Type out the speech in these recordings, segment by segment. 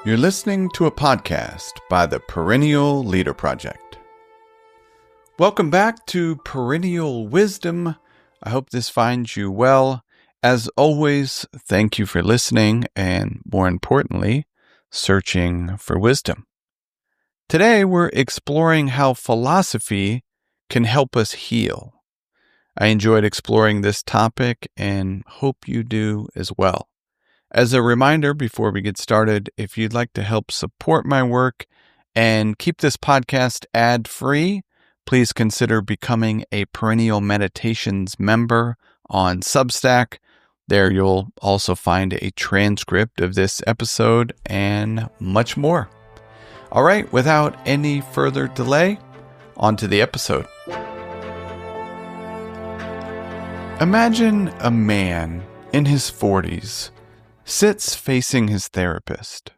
You're listening to a podcast by the Perennial Leader Project. Welcome back to Perennial Wisdom. I hope this finds you well. As always, thank you for listening and, more importantly, searching for wisdom. Today, we're exploring how philosophy can help us heal. I enjoyed exploring this topic and hope you do as well. As a reminder, before we get started, if you'd like to help support my work and keep this podcast ad-free, please consider becoming a Perennial Meditations member on Substack. There you'll also find a transcript of this episode and much more. All right, without any further delay, on to the episode. Imagine a man in his 40s sits facing his therapist.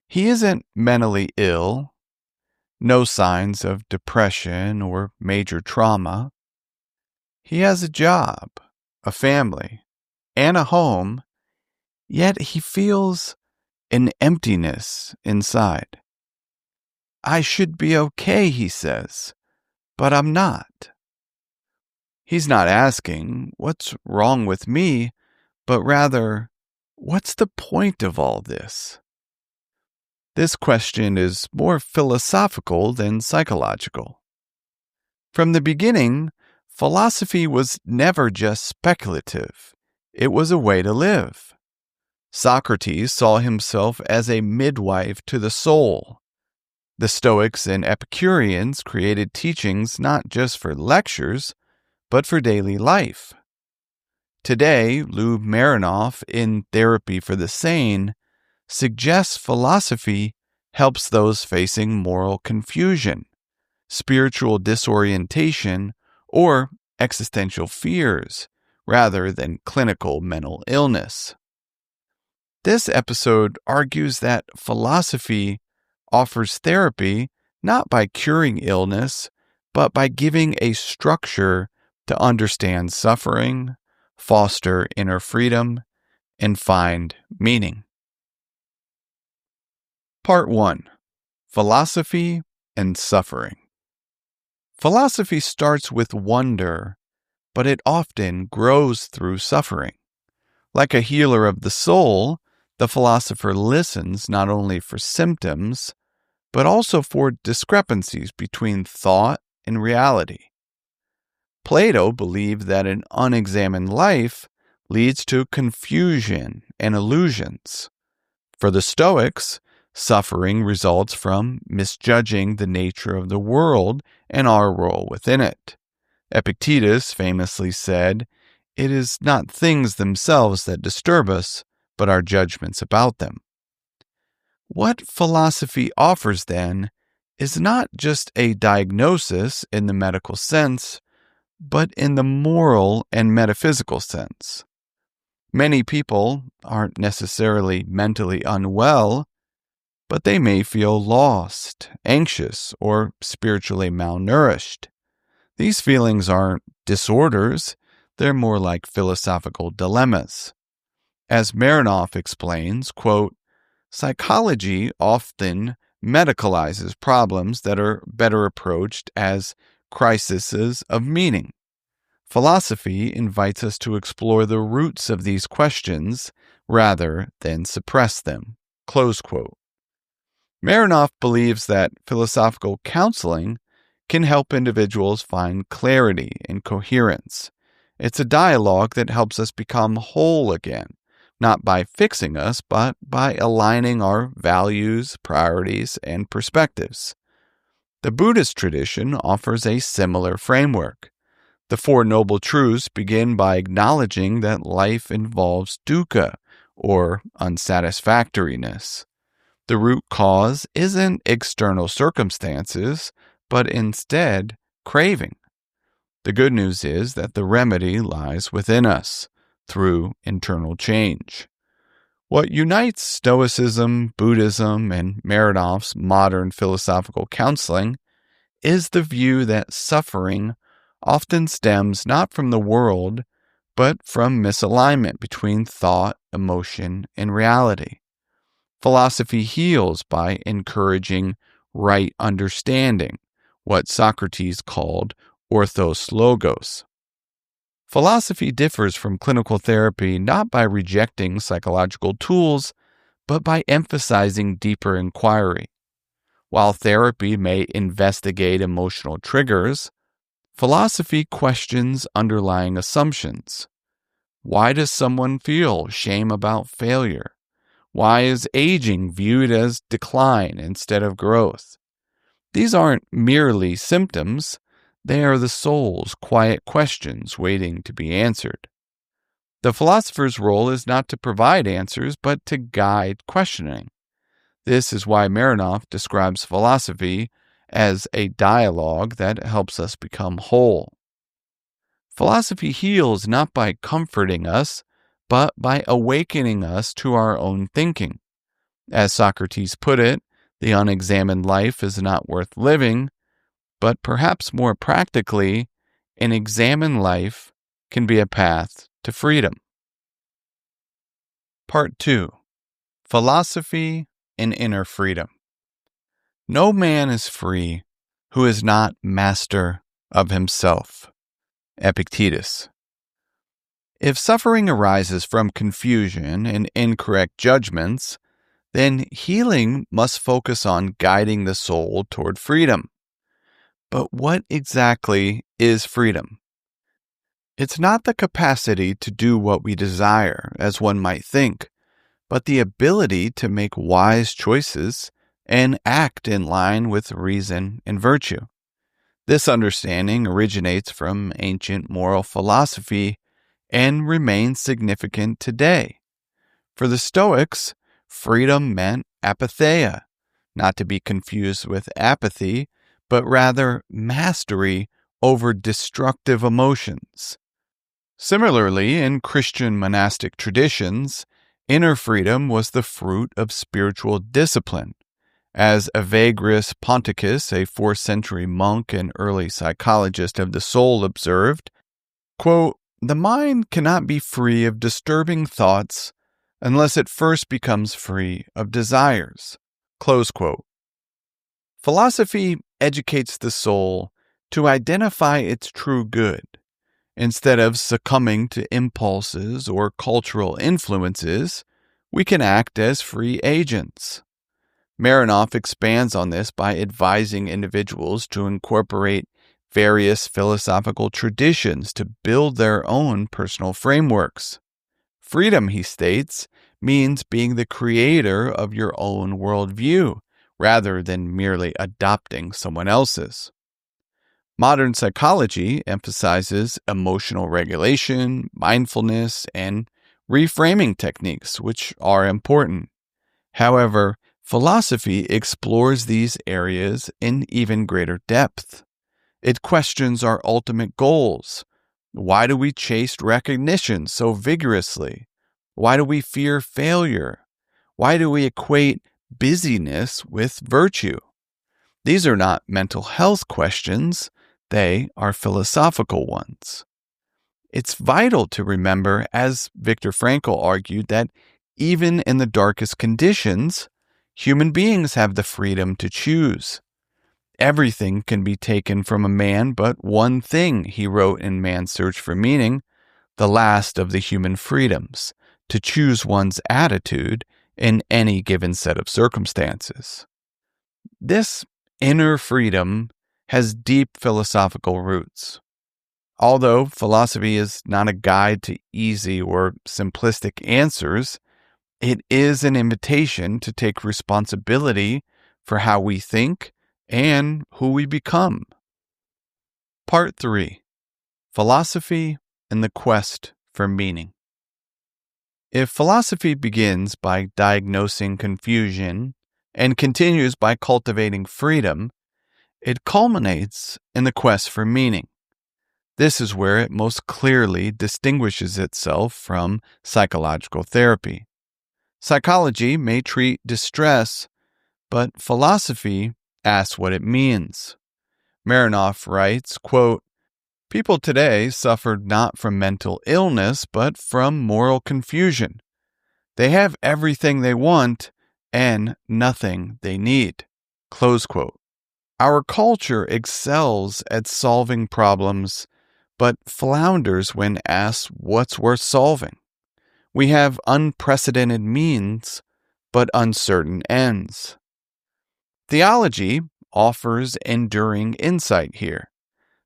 He isn't mentally ill, no signs of depression or major trauma. He has a job, a family, and a home, yet he feels an emptiness inside. I should be okay, he says, but I'm not. He's not asking, what's wrong with me, but rather, what's the point of all this? This question is more philosophical than psychological. From the beginning, philosophy was never just speculative. It was a way to live. Socrates saw himself as a midwife to the soul. The Stoics and Epicureans created teachings not just for lectures, but for daily life. Today, Lou Marinoff, in Therapy for the Sane, suggests philosophy helps those facing moral confusion, spiritual disorientation, or existential fears, rather than clinical mental illness. This episode argues that philosophy offers therapy not by curing illness, but by giving a structure to understand suffering, foster inner freedom, and find meaning. Part 1. Philosophy and Suffering. Philosophy starts with wonder, but it often grows through suffering. Like a healer of the soul, the philosopher listens not only for symptoms, but also for discrepancies between thought and reality. Plato believed that an unexamined life leads to confusion and illusions. For the Stoics, suffering results from misjudging the nature of the world and our role within it. Epictetus famously said, "It is not things themselves that disturb us, but our judgments about them." What philosophy offers, then, is not just a diagnosis in the medical sense, but in the moral and metaphysical sense. Many people aren't necessarily mentally unwell, but they may feel lost, anxious, or spiritually malnourished. These feelings aren't disorders, they're more like philosophical dilemmas. As Marinoff explains, quote, psychology often medicalizes problems that are better approached as crises of meaning. Philosophy invites us to explore the roots of these questions rather than suppress them. Close quote. Marinoff believes that philosophical counseling can help individuals find clarity and coherence. It's a dialogue that helps us become whole again, not by fixing us, but by aligning our values, priorities, and perspectives. The Buddhist tradition offers a similar framework. The Four Noble Truths begin by acknowledging that life involves dukkha, or unsatisfactoriness. The root cause isn't external circumstances, but instead craving. The good news is that the remedy lies within us, through internal change. What unites Stoicism, Buddhism, and Marinoff's modern philosophical counseling is the view that suffering often stems not from the world, but from misalignment between thought, emotion, and reality. Philosophy heals by encouraging right understanding, what Socrates called orthos logos. Philosophy differs from clinical therapy not by rejecting psychological tools, but by emphasizing deeper inquiry. While therapy may investigate emotional triggers, philosophy questions underlying assumptions. Why does someone feel shame about failure? Why is aging viewed as decline instead of growth? These aren't merely symptoms, they are the soul's quiet questions waiting to be answered. The philosopher's role is not to provide answers, but to guide questioning. This is why Marinoff describes philosophy as a dialogue that helps us become whole. Philosophy heals not by comforting us, but by awakening us to our own thinking. As Socrates put it, the unexamined life is not worth living, but perhaps more practically, an examined life can be a path to freedom. Part 2. Philosophy and Inner Freedom. No man is free who is not master of himself. Epictetus. If suffering arises from confusion and incorrect judgments, then healing must focus on guiding the soul toward freedom. But what exactly is freedom? It's not the capacity to do what we desire, as one might think, but the ability to make wise choices and act in line with reason and virtue. This understanding originates from ancient moral philosophy and remains significant today. For the Stoics, freedom meant apatheia, not to be confused with apathy, but rather mastery over destructive emotions. Similarly, in Christian monastic traditions, inner freedom was the fruit of spiritual discipline. As Evagrius Ponticus, a 4th century monk and early psychologist of the soul, observed, quote, "The mind cannot be free of disturbing thoughts unless it first becomes free of desires." Close quote. Philosophy educates the soul to identify its true good. Instead of succumbing to impulses or cultural influences, we can act as free agents. Marinoff expands on this by advising individuals to incorporate various philosophical traditions to build their own personal frameworks. Freedom, he states, means being the creator of your own worldview, rather than merely adopting someone else's. Modern psychology emphasizes emotional regulation, mindfulness, and reframing techniques, which are important. However, philosophy explores these areas in even greater depth. It questions our ultimate goals. Why do we chase recognition so vigorously? Why do we fear failure? Why do we equate busyness with virtue? These are not mental health questions, they are philosophical ones. It's vital to remember, as Viktor Frankl argued, that even in the darkest conditions, human beings have the freedom to choose. Everything can be taken from a man but one thing, he wrote in Man's Search for Meaning, the last of the human freedoms, to choose one's attitude in any given set of circumstances. This inner freedom has deep philosophical roots. Although philosophy is not a guide to easy or simplistic answers, it is an invitation to take responsibility for how we think and who we become. Part 3. Philosophy and the Quest for Meaning. If philosophy begins by diagnosing confusion and continues by cultivating freedom, it culminates in the quest for meaning. This is where it most clearly distinguishes itself from psychological therapy. Psychology may treat distress, but philosophy asks what it means. Marinoff writes, quote, "People today suffered not from mental illness, but from moral confusion. They have everything they want, and nothing they need. Close quote. Our culture excels at solving problems, but flounders when asked what's worth solving. We have unprecedented means, but uncertain ends. Theology offers enduring insight here.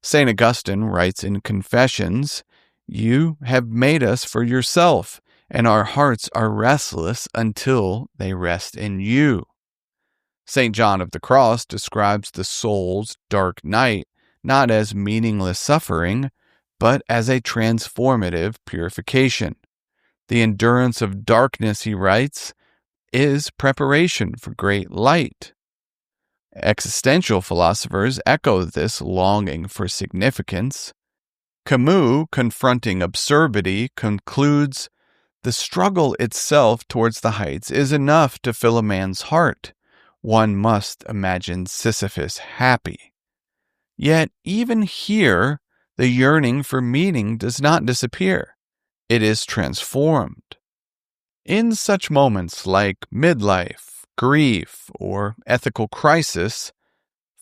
St. Augustine writes in Confessions, "You have made us for yourself, and our hearts are restless until they rest in you." St. John of the Cross describes the soul's dark night not as meaningless suffering, but as a transformative purification. The endurance of darkness, he writes, is preparation for great light. Existential philosophers echo this longing for significance. Camus, confronting absurdity, concludes, "The struggle itself towards the heights is enough to fill a man's heart. One must imagine Sisyphus happy." Yet even here, the yearning for meaning does not disappear. It is transformed. In such moments like midlife, grief, or ethical crisis,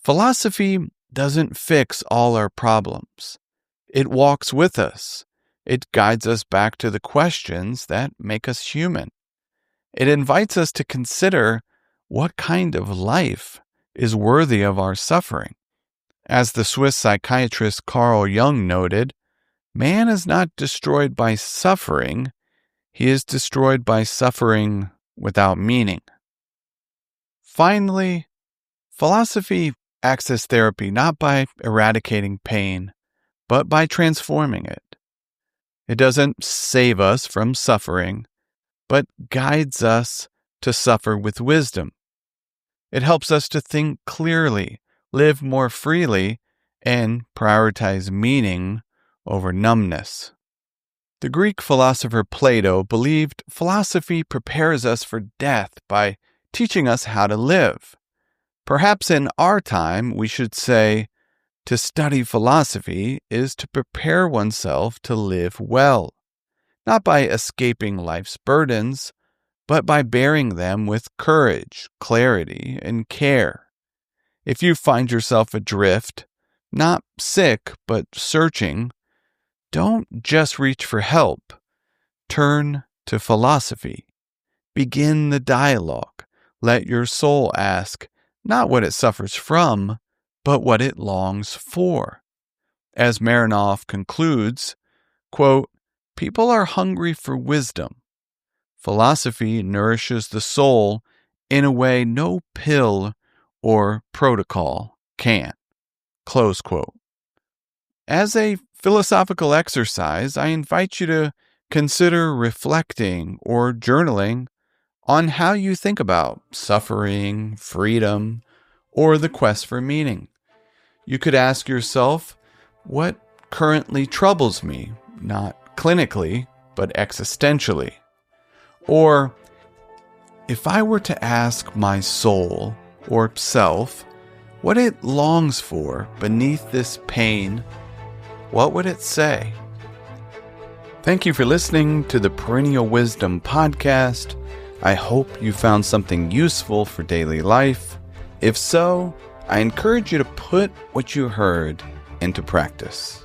philosophy doesn't fix all our problems. It walks with us. It guides us back to the questions that make us human. It invites us to consider what kind of life is worthy of our suffering. As the Swiss psychiatrist Carl Jung noted, man is not destroyed by suffering, he is destroyed by suffering without meaning. Finally, philosophy acts as therapy not by eradicating pain, but by transforming it. It doesn't save us from suffering, but guides us to suffer with wisdom. It helps us to think clearly, live more freely, and prioritize meaning over numbness. The Greek philosopher Plato believed philosophy prepares us for death by teaching us how to live. Perhaps in our time we should say, to study philosophy is to prepare oneself to live well, not by escaping life's burdens, but by bearing them with courage, clarity, and care. If you find yourself adrift, not sick, but searching, don't just reach for help. Turn to philosophy. Begin the dialogue. Let your soul ask not what it suffers from, but what it longs for. As Marinoff concludes, quote, "People are hungry for wisdom. Philosophy nourishes the soul in a way no pill or protocol can." Close quote. As a philosophical exercise, I invite you to consider reflecting or journaling on how you think about suffering, freedom, or the quest for meaning. You could ask yourself, what currently troubles me, not clinically, but existentially? Or, if I were to ask my soul or self what it longs for beneath this pain, what would it say? Thank you for listening to the Perennial Wisdom podcast. I hope you found something useful for daily life. If so, I encourage you to put what you heard into practice.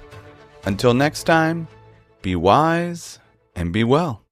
Until next time, be wise and be well.